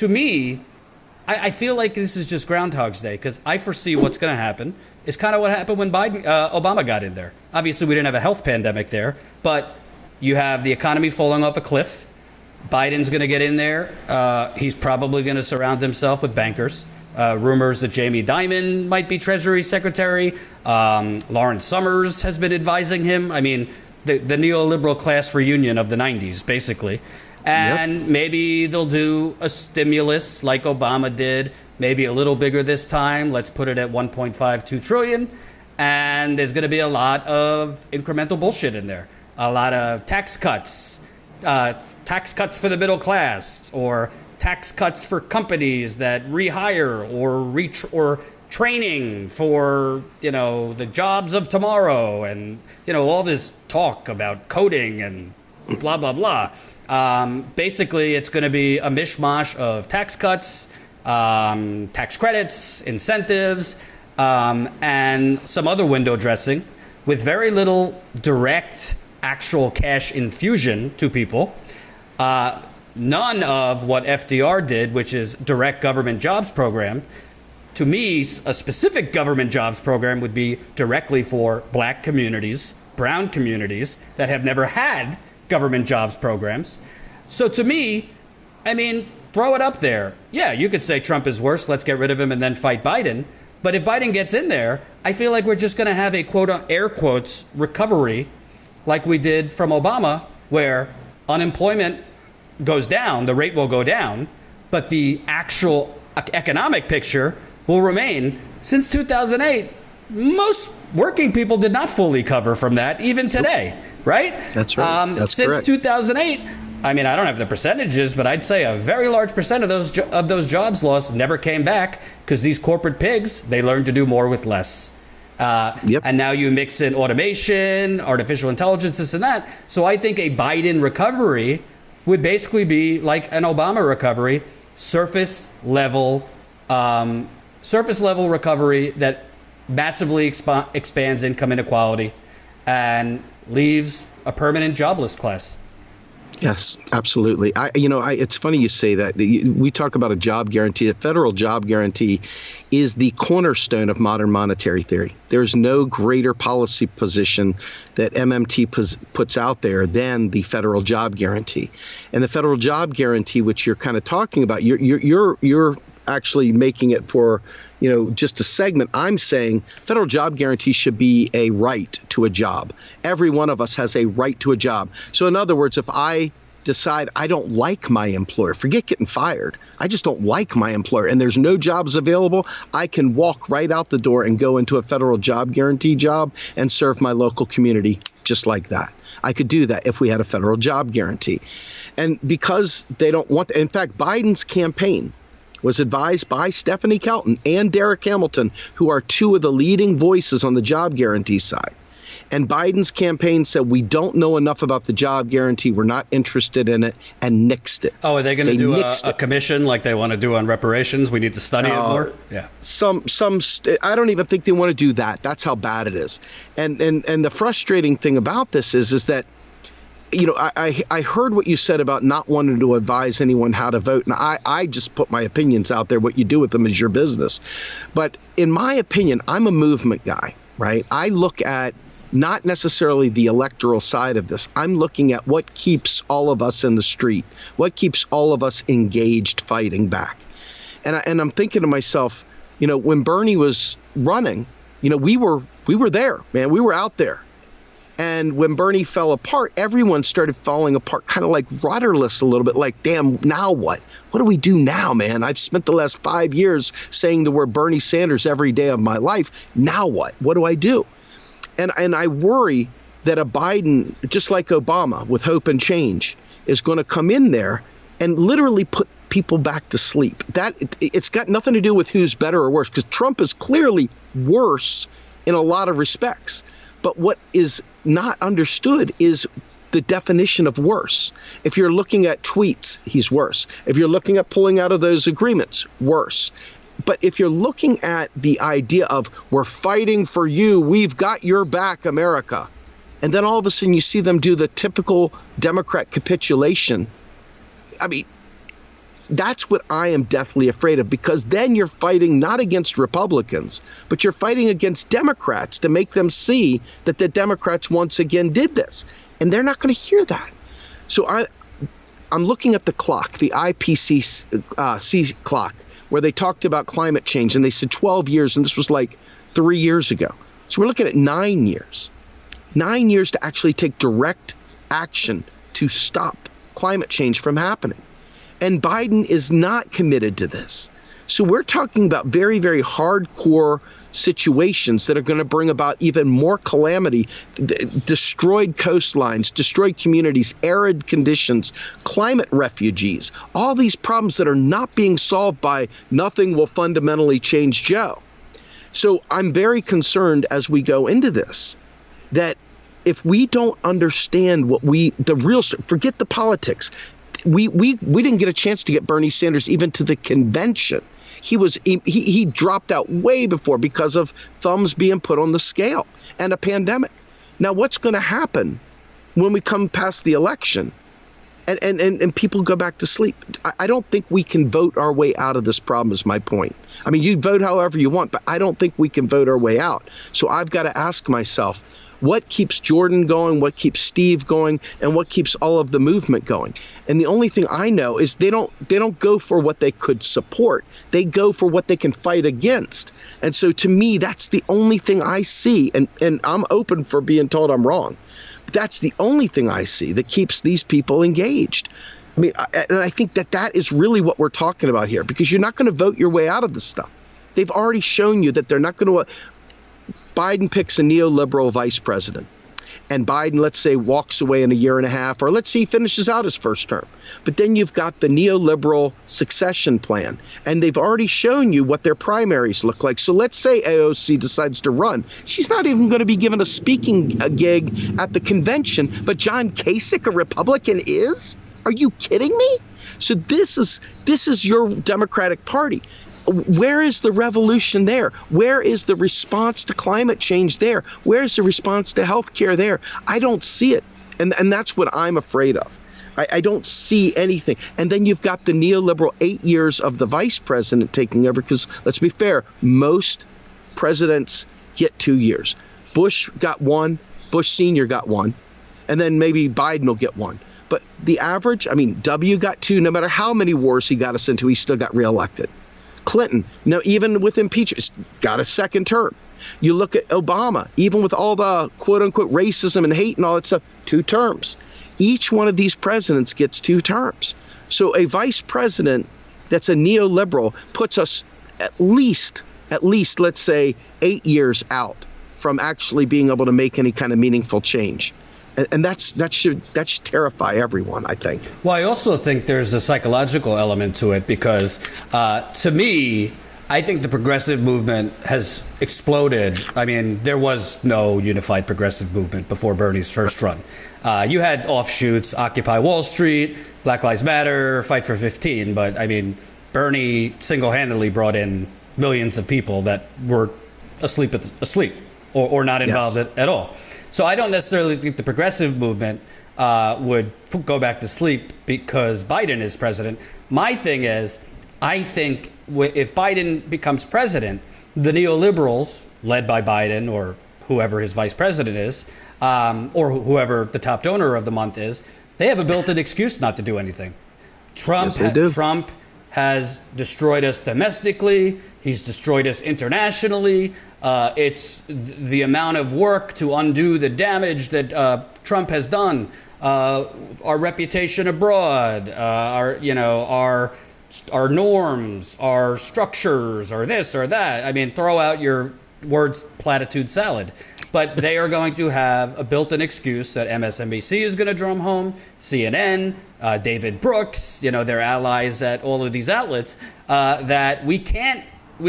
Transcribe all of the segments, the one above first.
to me, I feel like this is just Groundhog's Day because I foresee what's going to happen. It's kind of what happened when Obama got in there. Obviously, we didn't have a health pandemic there, but you have the economy falling off a cliff. Biden's going to get in there. He's probably going to surround himself with bankers. Rumors that Jamie Dimon might be Treasury Secretary. Lawrence Summers has been advising him. I mean, the neoliberal class reunion of the 90s, basically. And maybe they'll do a stimulus like Obama did, maybe a little bigger this time. Let's put it at 1.52 trillion. And there's going to be a lot of incremental bullshit in there. A lot of tax cuts for the middle class, or tax cuts for companies that rehire or training for, the jobs of tomorrow, and, all this talk about coding and blah, blah, blah. Basically, it's going to be a mishmash of tax cuts, tax credits, incentives, and some other window dressing with very little direct actual cash infusion to people. None of what FDR did, which is direct government jobs program. To me, a specific government jobs program would be directly for black communities, brown communities that have never had government jobs programs. So to me, I mean, throw it up there. Yeah, you could say Trump is worse, let's get rid of him and then fight Biden. But if Biden gets in there, I feel like we're just going to have a quote, air quotes, recovery like we did from Obama, where unemployment goes down, the rate will go down, but the actual economic picture will remain. Since 2008, most working people did not fully cover from that, even today, right? That's right. That's since correct. 2008, I mean, I don't have the percentages, but I'd say a very large percent of those jobs lost never came back because these corporate pigs, they learned to do more with less. And now you mix in automation, artificial intelligence, this and that. So I think a Biden recovery would basically be like an Obama recovery, surface level recovery that massively expands income inequality and leaves a permanent jobless class. Yes, absolutely. It's funny you say that. We talk about a job guarantee. A federal job guarantee is the cornerstone of modern monetary theory. There's no greater policy position that MMT puts out there than the federal job guarantee. And the federal job guarantee, which you're kind of talking about, you're actually making it for, just a segment. I'm saying federal job guarantee should be a right to a job. Every one of us has a right to a job. So in other words, if I decide I don't like my employer, forget getting fired, I just don't like my employer and there's no jobs available, I can walk right out the door and go into a federal job guarantee job and serve my local community just like that. I could do that if we had a federal job guarantee. And because they don't want, in fact, Biden's campaign was advised by Stephanie Kelton and Derek Hamilton, who are two of the leading voices on the job guarantee side. And Biden's campaign said, we don't know enough about the job guarantee, we're not interested in it, and nixed it. Oh, are they going to do a commission like they want to do on reparations? We need to study it more? Yeah. I don't even think they want to do that. That's how bad it is. And the frustrating thing about this is that, I heard what you said about not wanting to advise anyone how to vote. And I just put my opinions out there. What you do with them is your business. But in my opinion, I'm a movement guy, right? I look at not necessarily the electoral side of this. I'm looking at what keeps all of us in the street, what keeps all of us engaged fighting back. And I'm thinking to myself, when Bernie was running, we were there, man. We were out there. And when Bernie fell apart, everyone started falling apart, kind of like rudderless a little bit, like, damn, now what? What do we do now, man? I've spent the last 5 years saying the word Bernie Sanders every day of my life. Now what? What do I do? And I worry that a Biden, just like Obama, with hope and change, is going to come in there and literally put people back to sleep. It's got nothing to do with who's better or worse, because Trump is clearly worse in a lot of respects. But what is not understood is the definition of worse. If you're looking at tweets, he's worse. If you're looking at pulling out of those agreements, worse. But if you're looking at the idea of we're fighting for you, we've got your back, America, and then all of a sudden you see them do the typical Democrat capitulation. I mean, That's what I am deathly afraid of, because then you're fighting not against Republicans, but you're fighting against Democrats to make them see that the Democrats once again did this. And they're not going to hear that. So I'm looking at the clock, the IPCC clock, where they talked about climate change, and they said 12 years, and this was like 3 years ago. So we're looking at 9 years. 9 years to actually take direct action to stop climate change from happening. And Biden is not committed to this. So we're talking about very, very hardcore situations that are going to bring about even more calamity, destroyed coastlines, destroyed communities, arid conditions, climate refugees, all these problems that are not being solved by nothing will fundamentally change Joe. So I'm very concerned as we go into this that if we don't understand forget the politics. We didn't get a chance to get Bernie Sanders even to the convention. He dropped out way before because of thumbs being put on the scale and a pandemic. Now, what's going to happen when we come past the election and people go back to sleep? I don't think we can vote our way out of this problem, is my point. I mean, you vote however you want, but I don't think we can vote our way out. So I've got to ask myself, what keeps Jordan going, what keeps Steve going, and what keeps all of the movement going? And the only thing I know is they don't go for what they could support. They go for what they can fight against. And so to me, that's the only thing I see. And I'm open for being told I'm wrong. But that's the only thing I see that keeps these people engaged. I mean, and I think that is really what we're talking about here, because you're not going to vote your way out of this stuff. They've already shown you that they're not going to. Biden picks a neoliberal vice president, and Biden, let's say, walks away in a year and a half, or let's say he finishes out his first term. But then you've got the neoliberal succession plan, and they've already shown you what their primaries look like. So let's say AOC decides to run. She's not even going to be given a speaking gig at the convention, but John Kasich, a Republican, is? Are you kidding me? So this is your Democratic Party. Where is the revolution there? Where is the response to climate change there? Where is the response to health care there? I don't see it. And that's what I'm afraid of. I don't see anything. And then you've got the neoliberal 8 years of the vice president taking over, because let's be fair, most presidents get 2 years. Bush got one, Bush Sr. got one, and then maybe Biden will get one. But the average, I mean, W got two. No matter how many wars he got us into, he still got reelected. Clinton, even with impeachment, got a second term. You look at Obama, even with all the quote unquote racism and hate and all that stuff, 2 terms. Each one of these presidents gets 2 terms. So a vice president that's a neoliberal puts us at least, let's say, 8 years out from actually being able to make any kind of meaningful change. And that should terrify everyone, I think. Well, I also think there's a psychological element to it, because to me, I think the progressive movement has exploded. I mean, there was no unified progressive movement before Bernie's first run. You had offshoots, Occupy Wall Street, Black Lives Matter, Fight for 15. But I mean, Bernie single-handedly brought in millions of people that were asleep or not involved at all. So I don't necessarily think the progressive movement would go back to sleep because Biden is president. My thing is, I think if Biden becomes president, the neoliberals, led by Biden or whoever his vice president is, or whoever the top donor of the month is, they have a built-in excuse not to do anything. Trump has destroyed us domestically. He's destroyed us internationally. It's the amount of work to undo the damage that Trump has done. Our reputation abroad, our norms, our structures, or this or that. I mean, throw out your words platitude salad. But they are going to have a built-in excuse that MSNBC is going to drum home, CNN, David Brooks, their allies at all of these outlets, that we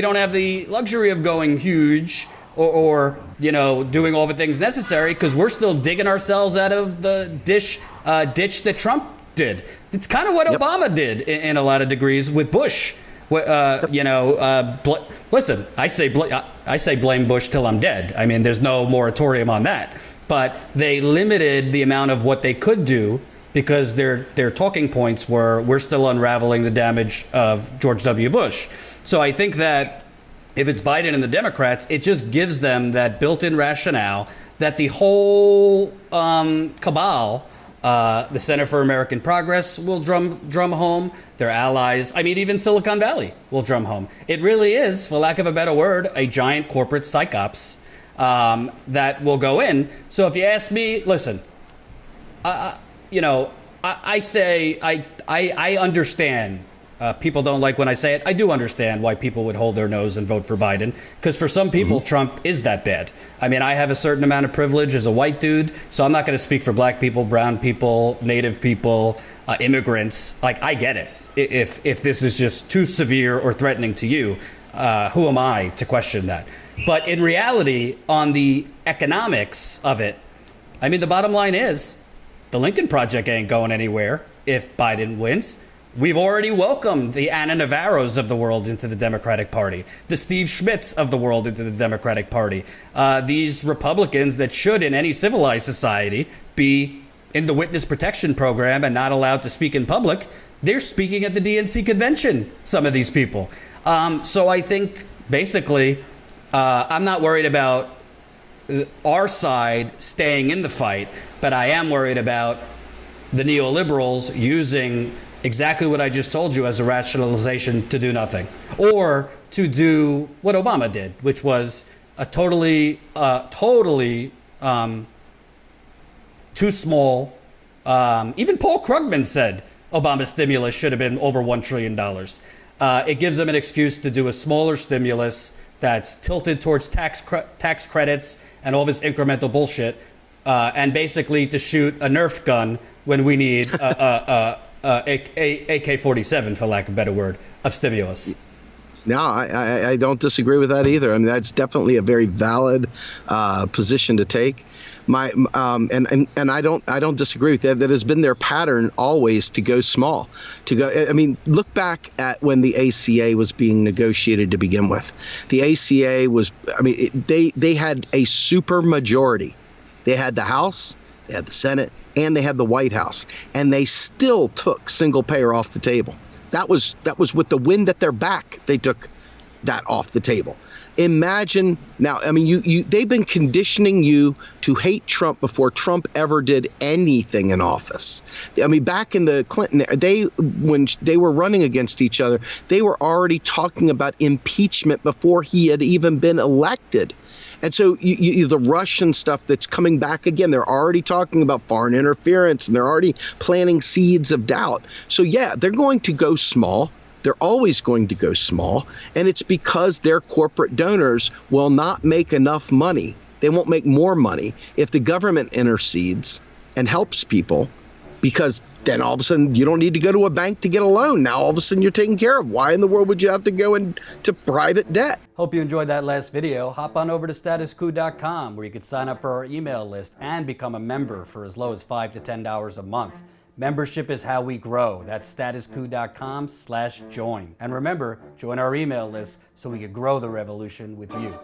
don't have the luxury of going huge or doing all the things necessary, because we're still digging ourselves out of the ditch that Trump did. It's kind of what Obama did in a lot of degrees with Bush. Listen, I say blame Bush till I'm dead. I mean, there's no moratorium on that. But they limited the amount of what they could do because their talking points were, we're still unraveling the damage of George W. Bush. So I think that if it's Biden and the Democrats, it just gives them that built-in rationale that the whole cabal, the Center for American Progress will drum home, their allies, I mean, even Silicon Valley will drum home. It really is, for lack of a better word, a giant corporate psyops that will go in. So if you ask me, listen, I say I understand. People don't like when I say it. I do understand why people would hold their nose and vote for Biden, because for some people, Trump is that bad. I mean, I have a certain amount of privilege as a white dude, so I'm not going to speak for black people, brown people, native people, immigrants. Like, I get it. If this is just too severe or threatening to you, who am I to question that? But in reality, on the economics of it, I mean, the bottom line is the Lincoln Project ain't going anywhere if Biden wins. We've already welcomed the Anna Navarros of the world into the Democratic Party, the Steve Schmitz of the world into the Democratic Party. These Republicans that should, in any civilized society, be in the witness protection program and not allowed to speak in public, they're speaking at the DNC convention, some of these people. So I think, basically, I'm not worried about our side staying in the fight, but I am worried about the neoliberals using exactly what I just told you as a rationalization to do nothing, or to do what Obama did, which was a totally too small. Even Paul Krugman said Obama's stimulus should have been over $1 trillion. It gives them an excuse to do a smaller stimulus that's tilted towards tax credits and all this incremental bullshit, and basically to shoot a Nerf gun when we need AK-47, for lack of a better word, of stimulus. No, I don't disagree with that either. I mean, that's definitely a very valid position to take. And I don't disagree with that. That has been their pattern always, to go small. I mean, look back at when the ACA was being negotiated to begin with. The ACA was, I mean, they had a super majority. They had the House, they had the Senate, and they had the White House, and they still took single payer off the table. That was with the wind at their back. They took that off the table. Imagine now. I mean, they've been conditioning you to hate Trump before Trump ever did anything in office. I mean, back in the Clinton, when they were running against each other, they were already talking about impeachment before he had even been elected. And so the Russian stuff that's coming back again, they're already talking about foreign interference, and they're already planting seeds of doubt. So, yeah, they're going to go small. They're always going to go small. And it's because their corporate donors will not make enough money. They won't make more money if the government intercedes and helps people, because then all of a sudden you don't need to go to a bank to get a loan. Now all of a sudden you're taken care of. Why in the world would you have to go into private debt? Hope you enjoyed that last video. Hop on over to statuscoup.com, where you can sign up for our email list and become a member for as low as $5 to $10 a month. Membership is how we grow. That's statuscoup.com/join. And remember, join our email list so we can grow the revolution with you.